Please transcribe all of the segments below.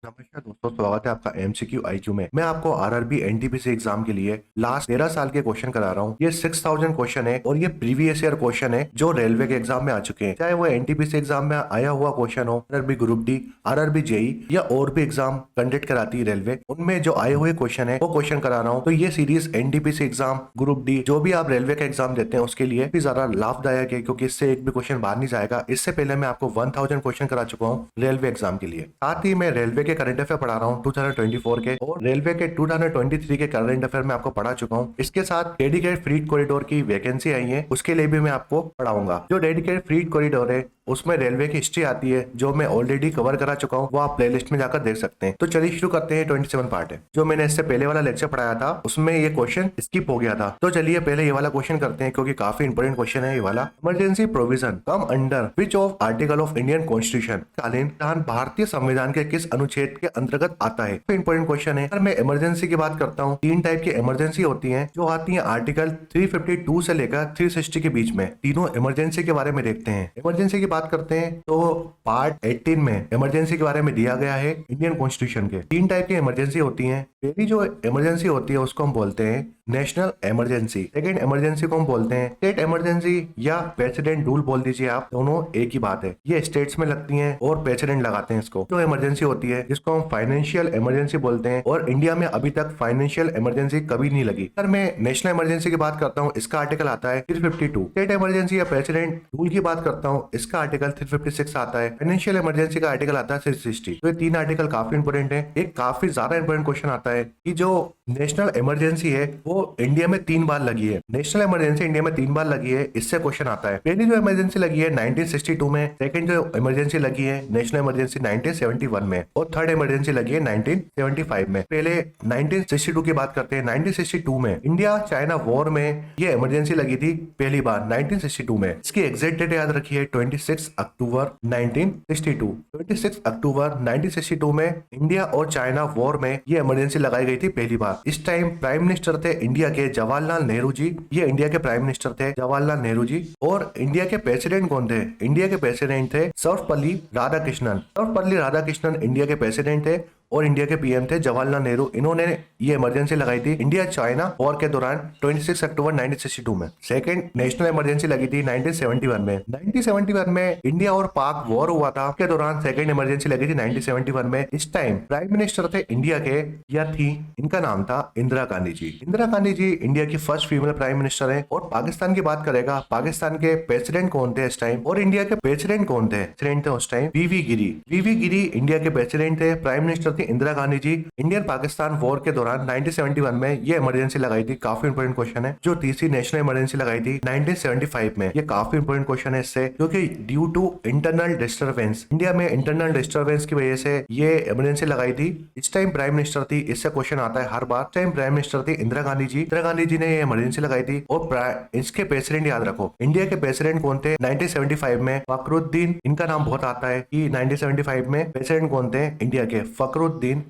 नमस्कार दोस्तों, स्वागत है आपका एमसीक्यू आईक्यू में। मैं आपको आरआरबी एनटीपीसी एग्जाम के लिए लास्ट 13 साल के क्वेश्चन करा रहा हूँ। ये 6000 क्वेश्चन है और ये प्रीवियस ईयर क्वेश्चन है जो रेलवे के एग्जाम में आ चुके हैं। चाहे वो एनटीपीसी एग्जाम में आया हुआ क्वेश्चन हो, RRB group D, RRB JE या और भी एग्जाम कंडक्ट कराती है रेलवे, उनमें जो आए हुए क्वेश्चन है वो क्वेश्चन करा रहा हूँ। तो ये series NTPC exam, group D, जो भी आप रेलवे का एग्जाम देते हैं उसके लिए भी ज्यादा लाभदायक है, क्योंकि इससे एक भी क्वेश्चन बाहर नहीं जाएगा। इससे पहले मैं आपको 1000 क्वेश्चन करा चुका हूँ रेलवे एग्जाम के लिए। साथ ही मैं रेलवे के करंट अफेयर पढ़ा रहा हूँ 2024 के, और रेलवे के 2023 के करंट अफेयर में आपको पढ़ा चुका हूँ। इसके साथ डेडिकेटेड फ्रीट कॉरिडोर की वैकेंसी आई है, उसके लिए भी मैं आपको पढ़ाऊंगा। जो डेडिकेटेड फ्रीट कॉरिडोर है उसमें रेलवे की हिस्ट्री आती है, जो मैं ऑलरेडी कवर करा चुका हूँ, वो आप प्लेलिस्ट में जाकर देख सकते हैं। तो चलिए शुरू करते हैं। 27 पार्ट है। जो मैंने इससे पहले वाला लेक्चर पढ़ाया था उसमें ये क्वेश्चन स्किप हो गया था, तो चलिए पहले ये वाला क्वेश्चन करते हैं, क्योंकि काफी इंपोर्टेंट क्वेश्चन है ये वाला। Emergency provision come under which of article of Indian constitution? कालीन भारतीय संविधान के किस अनुच्छेद के अंतर्गत आता है? तो इंपोर्टेंट क्वेश्चन है। अगर मैं इमरजेंसी की बात करता हूँ, 3 टाइप की इमरजेंसी होती है जो आती है आर्टिकल 352 से लेकर 360 के बीच में। तीनों इमरजेंसी के बारे में देखते हैं। इमरजेंसी की बात करते हैं तो पार्ट 18 में इमरजेंसी के बारे में दिया गया है इंडियन कॉन्स्टिट्यूशन के। 3 टाइप की इमरजेंसी होती है। पहली जो इमरजेंसी होती है उसको हम बोलते हैं नेशनल इमरजेंसी। सेकेंड इमरजेंसी को हम बोलते हैं स्टेट इमरजेंसी या प्रेसिडेंट रूल बोल दीजिए आप, दोनों एक ही बात है। ये स्टेट्स में लगती हैं और प्रेसिडेंट लगाते हैं इसको। जो इमरजेंसी होती है जिसको हम फाइनेंशियल इमरजेंसी बोलते हैं, और इंडिया में अभी तक फाइनेंशियल इमरजेंसी कभी नहीं लगी। अगर मैं नेशनल इमरजेंसी की बात करता हूँ, इसका आर्टिकल आता है 352। स्टेट इमरजेंसी या प्रेसिडेंट रूल की बात करता हूँ, इसका आर्टिकल 356 आता है। फाइनेंशियल इमरजेंसी का आर्टिकल आता है 360। तो ये 3 आर्टिकल काफी इंपोर्टेंट है। एक काफी ज्यादा इंपोर्टेंट क्वेश्चन आता है कि जो नेशनल इमरजेंसी है वो इंडिया में 3 बार लगी है। नेशनल इमरजेंसी इंडिया में 3 बार लगी है, इससे क्वेश्चन आता है। पहली जो इमरजेंसी लगी है 1962 में, सेकंड जो इमरजेंसी लगी है नेशनल इमरजेंसी 1971 में, और थर्ड इमरजेंसी लगी है 1975 में। पहले 1962 की बात करते हैं। 1962 में इंडिया चाइना वॉर में ये इमरजेंसी लगी थी पहली बार 1962 में। इसकी एग्जैक्ट डेट याद रखिए 26 अक्टूबर 1962। 26 अक्टूबर 1962 में इंडिया और चाइना वॉर में ये इमरजेंसी लगाई गई थी पहली बार। इस टाइम प्राइम मिनिस्टर थे इंडिया के जवाहरलाल नेहरू जी। ये इंडिया के प्राइम मिनिस्टर थे जवाहरलाल नेहरू जी। और इंडिया के प्रेसिडेंट कौन थे? इंडिया के प्रेसिडेंट थे सर्वपल्ली राधाकृष्णन। सर्वपल्ली राधाकृष्णन इंडिया के प्रेसिडेंट थे और इंडिया के पीएम थे जवाहरलाल नेहरू। इन्होंने ये इमरजेंसी लगाई थी इंडिया चाइना वॉर के दौरान 26 अक्टूबर 1962 में। सेकंड नेशनल इमरजेंसी लगी थी 1971 में। 1971 में इंडिया और पाक वॉर हुआ था, के दौरान सेकंड इमरजेंसी लगी थी 1971 में। इस टाइम प्राइम मिनिस्टर थे इंडिया के, या थी, इनका नाम था इंदिरा गांधी जी। इंदिरा गांधी जी इंडिया की फर्स्ट फीमेल प्राइम मिनिस्टर है। और पाकिस्तान की बात करेगा, पाकिस्तान के प्रेसिडेंट कौन थे इस टाइम, और इंडिया के प्रेसिडेंट कौन थे? प्रेसिडेंट थे उस टाइम वीवी गिरी। वीवी गिरी इंडिया के प्रेसिडेंट थे, prime minister Indira Gandhi ji. Indian Pakistan war के दौरान 1971 में ये इमरजेंसी लगाई थी। काफी इंपोर्टेंट क्वेश्चन है। जो तीसरी नेशनल इमरजेंसी लगाई थी 1975 में, ये काफी इंपोर्टेंट क्वेश्चन है इससे, क्योंकि due to internal disturbance, India में इंटरनल डिस्टर्बेंस की वजह से ये इमरजेंसी लगाई थी। इस टाइम प्राइम मिनिस्टर थी, इससे क्वेश्चन आता है हर बार। टाइम प्राइम मिनिस्टर थी इंदिरा गांधी जी। इंदिरा गांधी जी ने ये इमरजेंसी लगाई थी। और इसके प्रेसिडेंट याद रखो, इंडिया के प्रेसिडेंट कौन थे 1975 में? फखरुद्दीन। इनका नाम बहुत आता है कि 1975 में प्रेसिडेंट कौन थे इंडिया के? फखरुद्दीन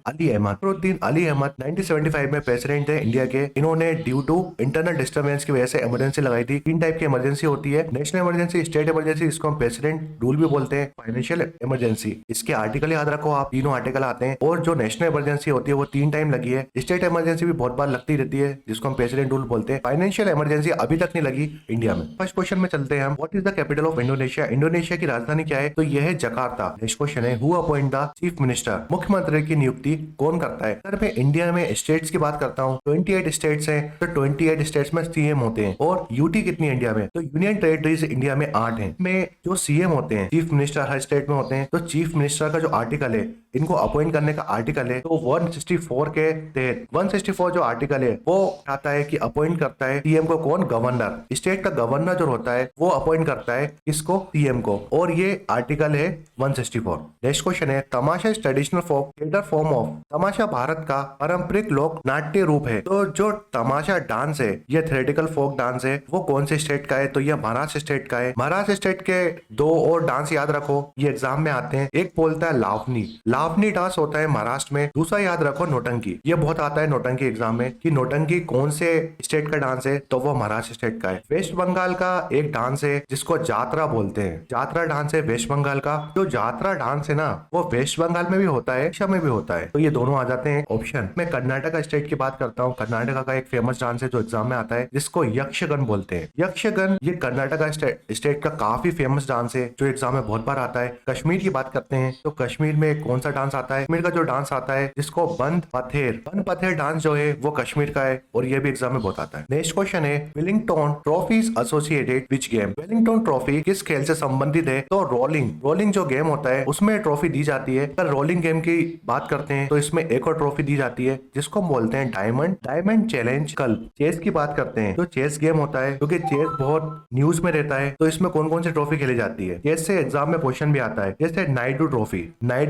अली अहमद। फखरुद्दीन अली अहमद 1975 में प्रेसिडेंट थे इंडिया के। इन्होंने ड्यू टू इंटरनल डिस्टर्बेंस की वजह से इमरजेंसी लगाई थी। 3 टाइप की इमरजेंसी होती है, नेशनल इमरजेंसी, स्टेट इमरजेंसी, इसको हम प्रेसिडेंट रूल भी बोलते हैं, फाइनेंशियल इमरजेंसी। इसके आर्टिकल याद रखो आप, तीनों आर्टिकल आते हैं। और जो नेशनल इमरजेंसी होती है वो 3 टाइम लगी है। स्टेट इमरजेंसी भी बहुत बार लगती रहती है, जिसको हम प्रेसिडेंट रूल बोलते हैं। फाइनेंशियल इमरजेंसी अभी तक नहीं लगी इंडिया में। फर्स्ट क्वेश्चन में चलते हैं हम। What is the capital of Indonesia? Indonesia की राजधानी क्या है? तो यह है जकार्ता। नेक्स्ट क्वेश्चन है, who appoint the chief minister? मुख्यमंत्री की नियुक्ति कौन करता है? अगर मैं इंडिया में स्टेट्स की बात करता हूँ, 28 स्टेट्स हैं, तो 28 स्टेट्स में सीएम होते हैं। और यूटी कितनी है इंडिया में? तो यूनियन टेरिटरीज इंडिया में 8 हैं। में जो सीएम होते हैं, चीफ मिनिस्टर हर स्टेट में होते हैं। तो चीफ मिनिस्टर का जो आर्टिकल है, इनको अपॉइंट करने का आर्टिकल है, तो 164 के तहत 164 जो आर्टिकल है वो आता है कि अपॉइंट करता है सीएम को कौन? गवर्नर। स्टेट का गवर्नर जो होता है वो अपॉइंट करता है इसको, सीएम को। और ये आर्टिकल है 164। नेक्स्ट क्वेश्चन है, Tamasha is traditional folk theatre form of? Tamasha Bharat का पारंपरिक लोक नाट्य रूप है। तो जो तमाशा डांस है, ये थ्योरेटिकल फोक डांस है, वो कौन से स्टेट का है? तो ये महाराष्ट्र स्टेट का है। महाराष्ट्र स्टेट के 2 और डांस याद रखो, ये एग्जाम में आते हैं। एक बोलता है लावनी। लावनी डांस होता है महाराष्ट्र में। दूसरा याद रखो नौटंकी। ये बहुत आता है नौटंकी एग्जाम में कि नौटंकी कौन से स्टेट का डांस है, तो वो महाराष्ट्र स्टेट का है। वेस्ट बंगाल का एक डांस है जिसको जात्रा बोलते हैं। जात्रा डांस है वेस्ट बंगाल का। जो जात्रा डांस है ना, वो वेस्ट बंगाल में भी होता है, ओडिशा में भी भी होता है, तो ये दोनों आ जाते हैं ऑप्शन। मैं कर्नाटका स्टेट की बात करता हूँ। कर्नाटका का एक फेमस डांस है जो एग्जाम में आता है, जिसको यक्षगन बोलते हैं। यक्षगन ये कर्नाटका स्टेट का काफी फेमस डांस है जो एग्जाम में बहुत बार आता है। कश्मीर की बात करते हैं तो कश्मीर में कौन सा डांस आता है? कश्मीर का जो डांस आता है जिसको बंद पथेर डांस जो है वो कश्मीर का है और ये भी एग्जाम में बहुत आता है। नेक्स्ट क्वेश्चन है Wellington trophy associated which game? Wellington trophy किस खेल से संबंधित है? तो रोलिंग जो गेम होता है उसमें ट्रॉफी दी जाती है। अगर रोलिंग गेम की बात करते हैं तो इसमें एक और ट्रॉफी दी जाती है जिसको बोलते हैं डायमंड चैलेंज कल्प। चेस की बात करते हैं तो चेस गेम होता है क्योंकि चेस बहुत न्यूज में रहता है, तो इसमें कौन कौन सी ट्रॉफी खेली जाती है? चेस से एग्जाम में क्वेश्चन भी आता है, जैसे नाइडू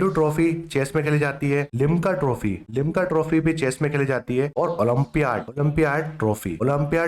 ट्रॉफी चेस में खेली जाती है। लिम्का ट्रॉफी भी चेस में खेली जाती है और ओलंपियाड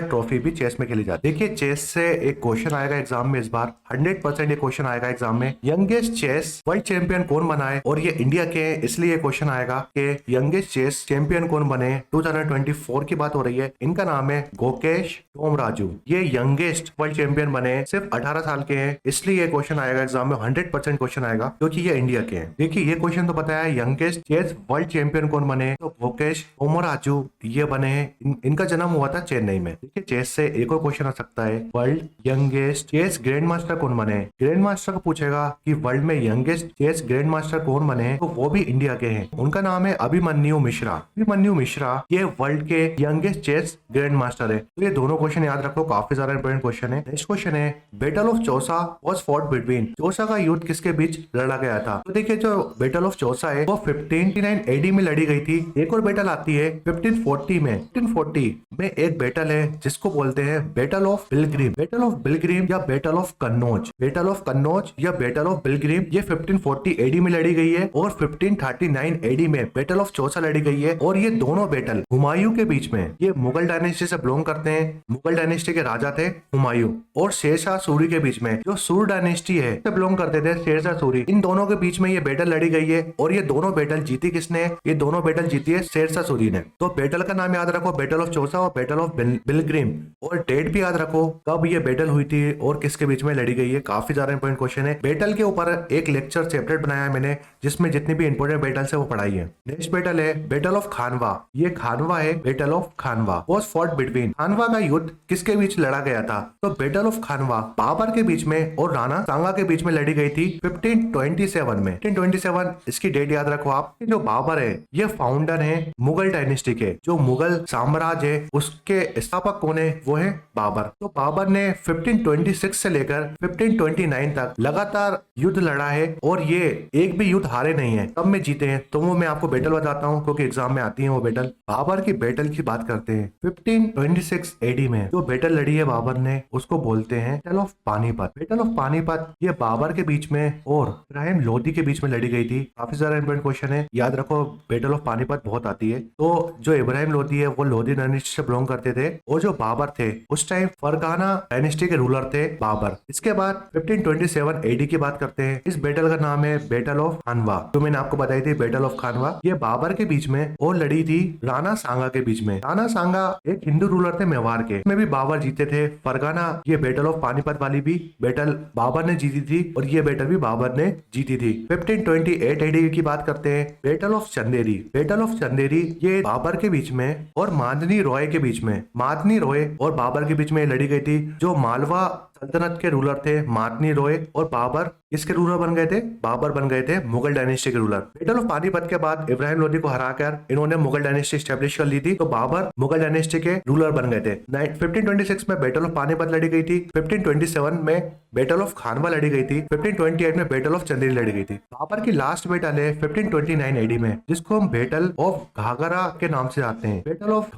ट्रॉफी भी चेस में खेली जाती है। देखिए चेस से एक क्वेश्चन आएगा एग्जाम में, इस बार 100% ये क्वेश्चन आएगा एग्जाम में। यंगेस्ट चेस वर्ल्ड चैंपियन कौन बना है? और ये इंडिया के हैं इसलिए क्वेश्चन आएगा कि यंगेस्ट चेस चैंपियन कौन बने। 2024 की बात हो रही है। इनका नाम है गोकेश टोमराजू। ये यंगेस्ट वर्ल्ड चैंपियन बने, सिर्फ 18 साल के हैं, इसलिए ये क्वेश्चन आएगा एग्जाम में। 100% क्वेश्चन आएगा क्योंकि ये इंडिया के हैं। देखिए ये क्वेश्चन तो बताया यंगेस्ट चेस वर्ल्ड चैंपियन कौन बने, तो गोकेश टोमराजू ये बने हैं। इनका जन्म हुआ था चेन्नई में। देखिए चेस से एक और क्वेश्चन आ सकता है, world youngest chess grand master कौन बने? ग्रैंड मास्टर को पूछेगा कि वर्ल्ड में यंगेस्ट चेस ग्रैंड मास्टर कौन बने, तो वो भी इंडिया के हैं। उनका नाम है अभिमन्यु मिश्रा। ये वर्ल्ड के यंगेस्ट चेस ग्रैंड मास्टर है। तो ये दोनों क्वेश्चन याद रखो, काफी ज्यादा इंपोर्टेंट क्वेश्चन है। नेक्स्ट क्वेश्चन है battle of Chausa was fought between? Chausa का युद्ध किसके बीच लड़ा गया था? तो देखिए जो बैटल ऑफ चौसा है वो 1539 एडी में लड़ी गई थी। एक और बैटल आती है 1540 में। 1540 में एक बैटल है जिसको बोलते हैं बैटल ऑफ बिलग्रीम या बैटल ऑफ कन्नौज या बैटल ऑफ बिलग्रीम। ये 1540 एडी में लड़ी गई है और 1539 एडी में बैटल ऑफ चौसा लड़ी गई है। और ये दोनों बैटल हुमायूं के बीच में, ये मुगल डायनेस्टी से बिलोंग करते हैं। मुगल डायनेस्टी के राजा थे हुमायूं और शेरशाह सूरी के बीच में, जो सूर डायनेस्टी है से बिलोंग करते थे शेरशाह सूरी। इन दोनों के बीच में ये बैटल लड़ी गई है और ये दोनों बैटल जीती किसने? ये दोनों बैटल जीती है शेरशाह सूरी ने। तो बैटल का नाम याद रखो, बैटल ऑफ चौसा और बैटल ऑफ बिलग्रीम, और डेट भी याद रखो कब ये बैटल हुई थी और किसके बीच में लड़ी गई है। काफी ज्यादा इंपोर्टेंट क्वेश्चन है। बैटल के ऊपर एक लेक्चर सेपरेट बनाया है मैंने, जिसमें जितनी भी इंपोर्टेंट बैटल्स है वो पढ़ाई है। नेक्स्ट बैटल है बैटल ऑफ खानवा। ये खानवा है, battle of Khanwa was fought between. Khanwa का युद्ध किसके बीच लड़ा गया था? तो बैटल ऑफ खानवा बाबर के बीच में और राणा सांगा के बीच में लड़ी गई थी 1527 में। 1527 इसकी डेट याद रखो आप। जो बाबर है ये फाउंडर है मुगल डायनेस्टी के। जो मुगल साम्राज्य है उसके स्थापक कौन है? वो है बाबर। तो बाबर ने 1526 से लेकर 1529 तक लगातार युद्ध लड़ा है और ये एक भी युद्ध हारे नहीं है, सब में जीते हैं। तो वो मैं आपको बैटल बताता हूँ क्योंकि एग्जाम में आती है वो बैटल। बाबर की बैटल की बात करते हैं 1526 एडी में जो बैटल लड़ी है बाबर ने उसको बोलते हैं battle of Panipat. Battle of Panipat ये बाबर के बीच में और इब्राहिम लोदी के बीच में लड़ी गई थी। काफी ज्यादा इंपोर्टेंट क्वेश्चन है, याद रखो बैटल ऑफ पानीपत बहुत आती है। तो जो इब्राहिम लोदी है वो लोदी डायनेस्टी से बिलोंग करते थे और जो बाबर थे उस टाइम फरगाना डायनेस्टी के रूलर थे बाबर। इसके बाद 1527 एडी की बात करते हैं। इस बैटल का नाम है बैटल ऑफ खानवा, जो मैंने आपको बताई थी बैटल ऑफ खानवा। ये बाबर के बीच में और लड़ी थी राणा सांगा के बीच में। राणा सांगा एक हिंदू रूलर थे मेवाड़ के, इसमें भी बाबर जीते थे। फरगाना ये बैटल ऑफ पानीपत वाली भी बैटल बाबर ने जीती थी और ये बैटल भी बाबर ने जीती थी। 1528 एडी की बात करते हैं battle of Chanderi. Battle of Chanderi ये बाबर के बीच में और मादनी रॉय के बीच में, मादनी रॉय और बाबर के बीच में लड़ी गई थी। जो मालवा सल्तनत के रूलर थे मादनी रॉय और बाबर किसके रूलर बन गए थे? बाबर बन गए थे मुगल डायनेस्टी के रूलर। बैटल ऑफ पानीपत के बाद इब्राहिम लोदी को हराकर इन्होंने मुगल डायनेस्टी स्टैब्लिश कर ली थी, तो बाबर मुगल डायनेस्टी के रूलर बन गए थे। 1526 में बैटल ऑफ पानीपत लड़ी गई थी। 1527 में बैटल ऑफ खानवा लड़ी गई थी। 1528 में बैटल ऑफ चंदेरी लड़ी गई थी। बाबर की लास्ट बैटल है 1529 एडी में, जिसको हम बैटल ऑफ घाघरा के नाम से जानते हैं। बैटल ऑफ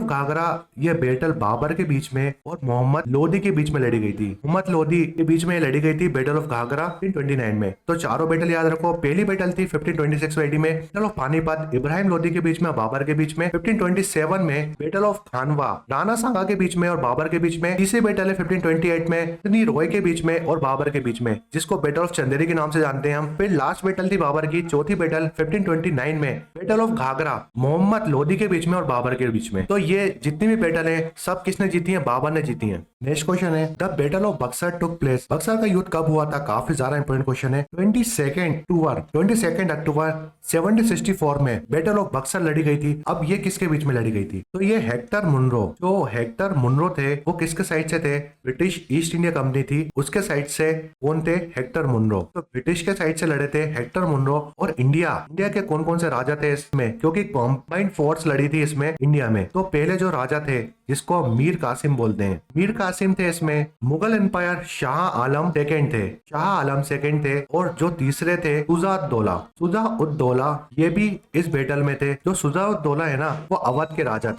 घाघरा ये बैटल बाबर के बीच में और मोहम्मद लोदी के बीच में लड़ी गई थी। मोहम्मद लोदी के बीच में लड़ी गई थी बैटल ऑफ घाघरा 1529 में। तो चारों बैटल याद रखो। पहली बैटल थी 1526 एडी में बैटल ऑफ पानीपत, इब्राहिम लोदी के बीच में बाबर के बीच में। 1527 में बैटल ऑफ खानवा, राणा सांगा के बीच में और बाबर के बीच में। तीसरी बैटल है 1528 में मादनी रॉय के बीच में और बाबर के बीच में, जिसको बैटल ऑफ चंदेरी के नाम से जानते हैं हम। फिर लास्ट बैटल थी बाबर की, चौथी बैटल 1529 में बैटल ऑफ घाघरा, मोहम्मद लोदी के बीच में और बाबर के बीच में। तो ये जितनी भी बैटल है सब किसने जीती है? बाबर ने जीती है। नेक्स्ट क्वेश्चन है the battle of Buxar took place. Buxar का युद्ध कब हुआ था, काफी ज्यादा इंपोर्टेंट क्वेश्चन है। 22 अक्टूबर 1764 में बैटल ऑफ बक्सर लड़ी गई थी। अब ये किसके बीच में लड़ी गई थी, तो ये हेक्टर मुनरो, जो हेक्टर मुनरो थे वो किसके साइड से थे, ब्रिटिश ईस्ट इंडिया कंपनी थी उसके साइड से कौन थे, हेक्टर मुनरो। तो ब्रिटिश के साइड से लड़े थे हेक्टर मुनरो। और इंडिया के कौन कौन से राजा थे इसमें, क्योंकि कॉम्बाइंड फोर्स लड़ी थी इसमें इंडिया में। तो पहले जो राजा थे जिसको मीर कासिम बोलते हैं, मीर कासिम थे इसमें। मुगल एम्पायर शाह आलम सेकंड थे, शाह आलम सेकंड थे। और जो तीसरे थे शुजा-उद-दौला, ये भी इस बैटल में थे। जो शुजा-उद-दौला है ना वो अवध के राजा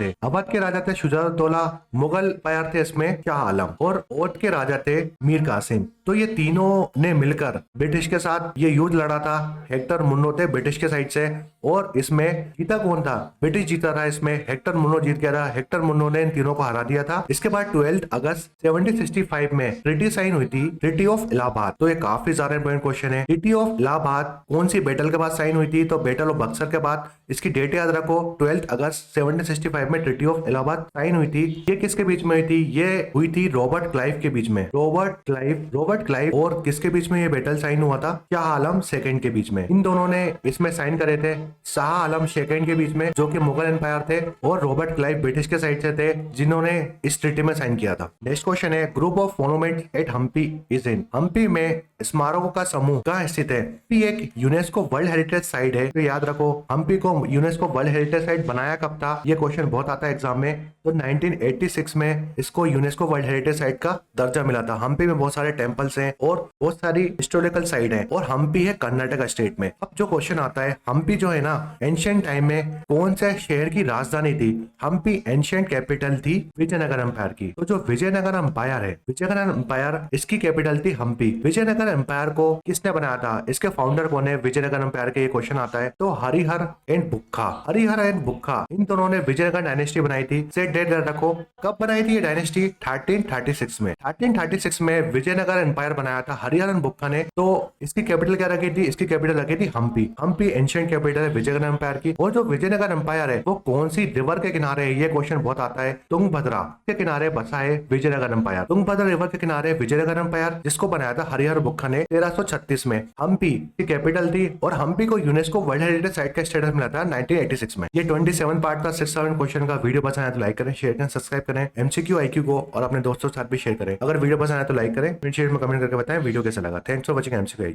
थे, शुजा-उद-दौला। मुगल एम्पायर थे इसमें शाह आलम, और ओट के राजा थे मीर कासिम। तो ये तीनों ने मिलकर ब्रिटिश के साथ ये युद्ध लड़ा था। हेक्टर मुन्नो थे ब्रिटिश के साइड से, और इसमें जीता कौन था, ब्रिटिश जीता था इसमें, हेक्टर मुन्नो जीत गया था। हेक्टर मुन्नो ने इन तीनों को हरा दिया था। इसके बाद 12 अगस्त 1765 में ट्रीटी साइन हुई थी, ट्रीटी ऑफ इलाहाबाद। तो ये काफी ज्यादा इंपोर्टेंट क्वेश्चन है। ट्रीटी ऑफ इलाहाबाद कौन सी बैटल के बाद साइन हुई थी, तो बैटल ऑफ बक्सर के बाद। इसकी डेट याद रखो, 12 अगस्त 1765 में ट्रीटी ऑफ इलाहाबाद साइन हुई थी। ये किसके बीच में हुई थी, ये हुई थी रॉबर्ट क्लाइव के बीच में। रॉबर्ट क्लाइव और किसके बीच में ये बैटल साइन हुआ था, शाह आलम सेकंड के बीच में। इन दोनों ने इसमें साइन करे थे, शाह आलम सेकंड के बीच में, जो कि मुगल एम्पायर थे, और रॉबर्ट क्लाइव ब्रिटिश के साइड से थे, जिन्होंने इस ट्रीटी में साइन किया था। नेक्स्ट क्वेश्चन है, group of monument at Hampi is in. Hampi में स्मारकों का समूह कहाँ स्थित है। हम्पी एक यूनेस्को वर्ल्ड हेरिटेज साइट है। तो याद रखो, हम्पी को यूनेस्को वर्ल्ड हेरिटेज साइट बनाया कब था, ये क्वेश्चन बहुत आता है एग्जाम में। तो 1986 में इसको यूनेस्को वर्ल्ड हेरिटेज साइट का दर्जा मिला था। हम्पी में बहुत सारे टेम्पल्स हैं और बहुत सारी हिस्टोरिकल साइट है, और हम्पी है कर्नाटक स्टेट में। अब जो क्वेश्चन आता है, हम्पी जो है ना एंशिएंट टाइम में कौन से शहर की राजधानी थी। हम्पी एंशिएंट कैपिटल थी विजयनगर एम्पायर की। तो जो विजयनगर एम्पायर है, विजयनगर एम्पायर इसकी कैपिटल थी हम्पी। विजयनगर एम्पायर को किसने बनाया था, इसके फाउंडर कौन है विजयनगर एम्पायर के, ये क्वेश्चन आता है। तो हरिहर एंड बुक्का इन दोनों ने विजयनगर डायनेस्टी बनाई थी। सेट डेट रखो, कब बनाई थी ये डायनेस्टी, 1336 में। 1336 में विजयनगर एम्पायर बनाया था हरिहर एंड बुक्का ने। तो इसकी कैपिटल क्या रखी थी, इसकी कैपिटल रखी थी हम्पी। हम्पी एंशिएंट कैपिटल है विजयनगर एम्पायर की। और जो विजयनगर एम्पायर है वो कौन सी रिवर के किनारे है, ये क्वेश्चन बहुत आता है। तुंगभद्रा के किनारे बसा है विजयनगर एम्पायर। तुंगभद्रा रिवर के किनारे विजयनगर एम्पायर, जिसको बनाया था हरिहर बुक्का ने 1336 में। हम्पी की कैपिटल थी, और हम्पी को यूनेस्को वर्ल्ड हेरिटेज साइट का स्टेटस मिला था 1986 में। ये 27 पार्ट का 6-7 क्वेश्चन का वीडियो पसंद आया तो लाइक करें, शेयर करें, सब्सक्राइब करें MCQ IQ को, और अपने दोस्तों के साथ भी शेयर करें। अगर वीडियो पसंद आया तो लाइक करें, फिर शेयर में कमेंट करके बताएं वीडियो कैसा लगा। Thanks for watching MCQ IQ।